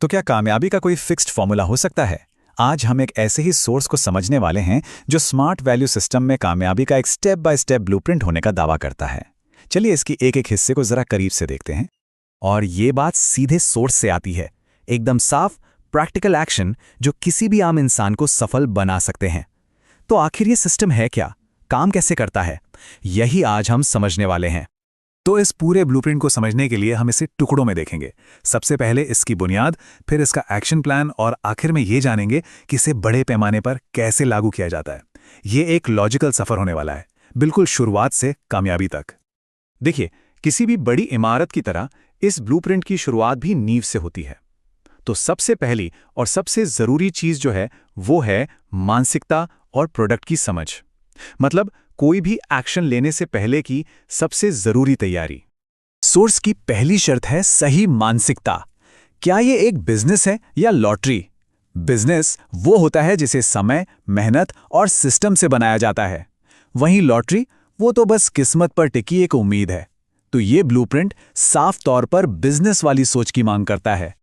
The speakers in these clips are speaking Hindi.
तो क्या कामयाबी का कोई फिक्स्ड फॉर्मूला हो सकता है? आज हम एक ऐसे ही सोर्स को समझने वाले हैं जो स्मार्ट वैल्यू सिस्टम में कामयाबी का एक स्टेप बाय स्टेप ब्लूप्रिंट होने का दावा करता है। चलिए इसकी एक एक हिस्से को जरा करीब से देखते हैं। और ये बात सीधे सोर्स से आती है, एकदम साफ प्रैक्टिकल एक्शन जो किसी भी आम इंसान को सफल बना सकते हैं। तो आखिर ये सिस्टम है क्या, काम कैसे करता है, यही आज हम समझने वाले हैं। तो इस पूरे ब्लूप्रिंट को समझने के लिए हम इसे टुकड़ों में देखेंगे। सबसे पहले इसकी बुनियाद, फिर इसका एक्शन प्लान और आखिर में ये जानेंगे कि इसे बड़े पैमाने पर कैसे लागू किया जाता है। ये एक लॉजिकल सफर होने वाला है, बिल्कुल शुरुआत से कामयाबी तक। देखिए, किसी भी बड़ी इमारत की तरह इस ब्लूप्रिंट की शुरुआत भी नींव से होती है। तो सबसे पहली और सबसे जरूरी चीज जो है वो है मानसिकता और प्रोडक्ट की समझ। मतलब कोई भी एक्शन लेने से पहले की सबसे जरूरी तैयारी। सोर्स की पहली शर्त है सही मानसिकता। क्या ये एक बिजनेस है या लॉटरी? बिजनेस वो होता है जिसे समय, मेहनत और सिस्टम से बनाया जाता है। वहीं लॉटरी वो तो बस किस्मत पर टिकी एक उम्मीद है। तो ये ब्लूप्रिंट साफ तौर पर बिजनेस वाली सोच की मांग करता है।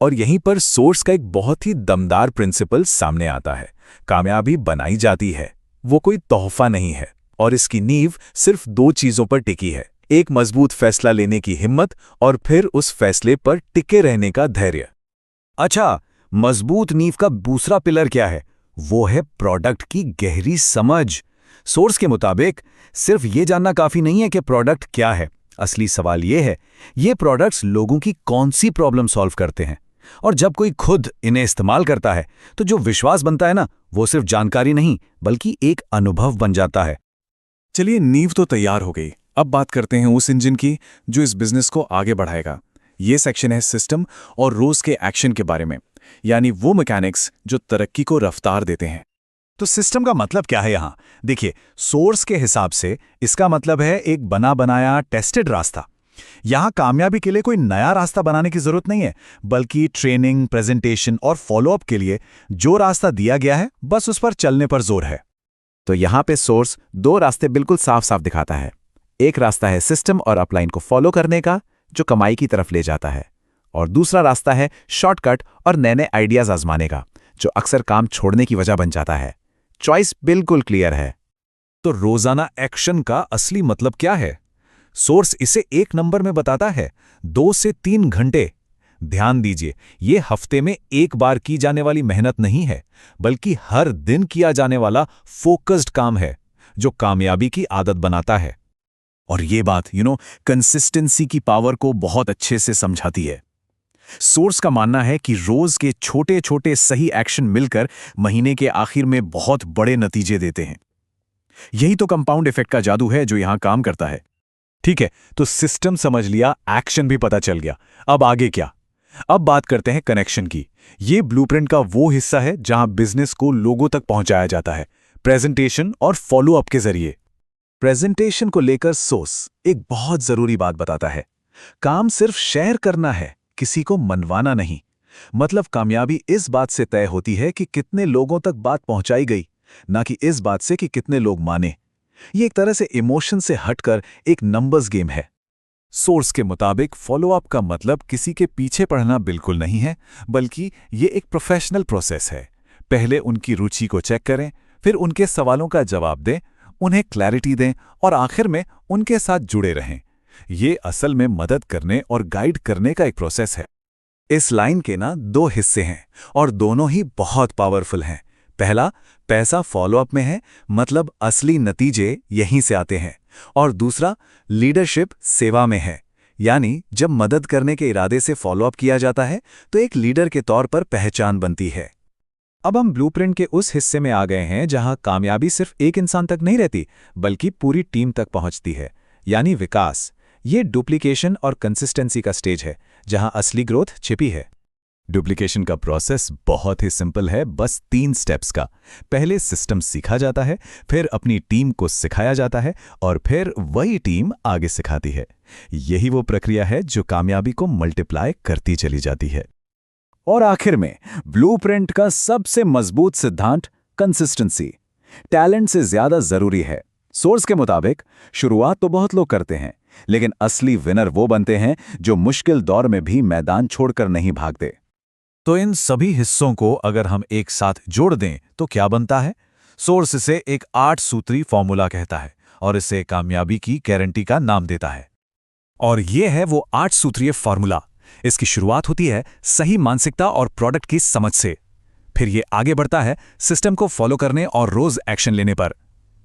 और यहीं पर सोर्स का एक बहुत ही दमदार प्रिंसिपल सामने आता है। कामयाबी बनाई जाती है, वो कोई तोहफा नहीं है। और इसकी नींव सिर्फ दो चीजों पर टिकी है, एक मजबूत फैसला लेने की हिम्मत और फिर उस फैसले पर टिके रहने का धैर्य। अच्छा, मजबूत नींव का दूसरा पिलर क्या है? वो है प्रोडक्ट की गहरी समझ। सोर्स के मुताबिक सिर्फ ये जानना काफी नहीं है कि प्रोडक्ट क्या है। असली सवाल ये है, ये प्रोडक्ट्स लोगों की कौन सी प्रॉब्लम सॉल्व करते हैं। और जब कोई खुद इन्हें इस्तेमाल करता है तो जो विश्वास बनता है ना, वो सिर्फ जानकारी नहीं बल्कि एक अनुभव बन जाता है। चलिए, नींव तो तैयार हो गई। अब बात करते हैं उस इंजन की जो इस बिजनेस को आगे बढ़ाएगा। ये सेक्शन है सिस्टम और रोज के एक्शन के बारे में, यानी वो मैकेनिक्स जो तरक्की को रफ्तार देते हैं। तो सिस्टम का मतलब क्या है यहाँ? देखिए, सोर्स के हिसाब से इसका मतलब है एक बना बनाया टेस्टेड रास्ता। यहां कामयाबी के लिए कोई नया रास्ता बनाने की जरूरत नहीं है, बल्कि ट्रेनिंग, प्रेजेंटेशन और फॉलोअप के लिए जो रास्ता दिया गया है बस उस पर चलने पर जोर है। तो यहां पे सोर्स दो रास्ते बिल्कुल साफ साफ दिखाता है। एक रास्ता है सिस्टम और अपलाइन को फॉलो करने का, जो कमाई की तरफ ले जाता है। और दूसरा रास्ता है शॉर्टकट और नए नए आइडियाज आजमाने का, जो अक्सर काम छोड़ने की वजह बन जाता है। चॉइस बिल्कुल क्लियर है। तो रोजाना एक्शन का असली मतलब क्या है? सोर्स इसे एक नंबर में बताता है, 2 से 3 घंटे। ध्यान दीजिए, ये हफ्ते में एक बार की जाने वाली मेहनत नहीं है, बल्कि हर दिन किया जाने वाला फोकस्ड काम है, जो कामयाबी की आदत बनाता है। और ये बात कंसिस्टेंसी की पावर को बहुत अच्छे से समझाती है। सोर्स का मानना है कि रोज के छोटे छोटे सही एक्शन मिलकर महीने के आखिर में बहुत बड़े नतीजे देते हैं। यही तो कंपाउंड इफेक्ट का जादू है जो यहां काम करता है। ठीक है, तो सिस्टम समझ लिया, एक्शन भी पता चल गया। अब आगे क्या? अब बात करते हैं कनेक्शन की। ये ब्लूप्रिंट का वो हिस्सा है जहां बिजनेस को लोगों तक पहुंचाया जाता है, प्रेजेंटेशन और फॉलोअप के जरिए। प्रेजेंटेशन को लेकर सोर्स एक बहुत जरूरी बात बताता है। काम सिर्फ शेयर करना है, किसी को मनवाना नहीं। मतलब कामयाबी इस बात से तय होती है कि कितने लोगों तक बात पहुंचाई गई, ना कि इस बात से कि कितने लोग माने। ये एक तरह से इमोशन से हटकर एक नंबर्स गेम है। सोर्स के मुताबिक फॉलोअप का मतलब किसी के पीछे पड़ना बिल्कुल नहीं है, बल्कि ये एक प्रोफेशनल प्रोसेस है। पहले उनकी रुचि को चेक करें, फिर उनके सवालों का जवाब दें, उन्हें क्लैरिटी दें और आखिर में उनके साथ जुड़े रहें। ये असल में मदद करने और गाइड करने का एक प्रोसेस है। इस लाइन के 2 हिस्से हैं और दोनों ही बहुत पावरफुल हैं। पहला, पैसा फॉलोअप में है, मतलब असली नतीजे यहीं से आते हैं। और दूसरा, लीडरशिप सेवा में है, यानी जब मदद करने के इरादे से फॉलोअप किया जाता है तो एक लीडर के तौर पर पहचान बनती है। अब हम ब्लूप्रिंट के उस हिस्से में आ गए हैं जहां कामयाबी सिर्फ एक इंसान तक नहीं रहती, बल्कि पूरी टीम तक पहुंचती है, यानी विकास। ये डुप्लीकेशन और कंसिस्टेंसी का स्टेज है, जहां असली ग्रोथ छिपी है। डुप्लीकेशन का प्रोसेस बहुत ही सिंपल है, बस 3 स्टेप्स का। पहले सिस्टम सीखा जाता है, फिर अपनी टीम को सिखाया जाता है और फिर वही टीम आगे सिखाती है। यही वो प्रक्रिया है जो कामयाबी को मल्टीप्लाई करती चली जाती है। और आखिर में ब्लूप्रिंट का सबसे मजबूत सिद्धांत, कंसिस्टेंसी। टैलेंट से ज्यादा जरूरी है। सोर्स के मुताबिक शुरुआत तो बहुत लोग करते हैं, लेकिन असली विनर वो बनते हैं जो मुश्किल दौर में भी मैदान छोड़कर नहीं भागते। तो इन सभी हिस्सों को अगर हम एक साथ जोड़ दें तो क्या बनता है? सोर्स इसे एक 8 सूत्री फॉर्मूला कहता है और इसे कामयाबी की गारंटी का नाम देता है। और ये है वो 8 सूत्रीय फॉर्मूला। इसकी शुरुआत होती है सही मानसिकता और प्रोडक्ट की समझ से। फिर ये आगे बढ़ता है सिस्टम को फॉलो करने और रोज एक्शन लेने पर।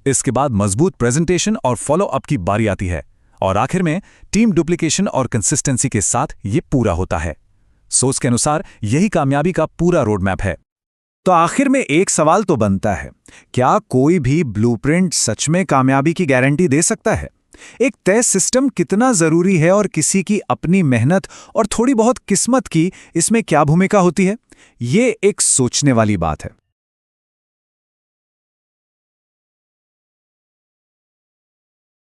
इसके बाद मजबूत प्रेजेंटेशन और फॉलो अप की बारी आती है। और आखिर में टीम डुप्लीकेशन और कंसिस्टेंसी के साथ ये पूरा होता है। सोच के अनुसार यही कामयाबी का पूरा रोड मैप है। तो आखिर में एक सवाल तो बनता है, क्या कोई भी ब्लूप्रिंट सच में कामयाबी की गारंटी दे सकता है? एक तय सिस्टम कितना जरूरी है और किसी की अपनी मेहनत और थोड़ी बहुत किस्मत की इसमें क्या भूमिका होती है? ये एक सोचने वाली बात है।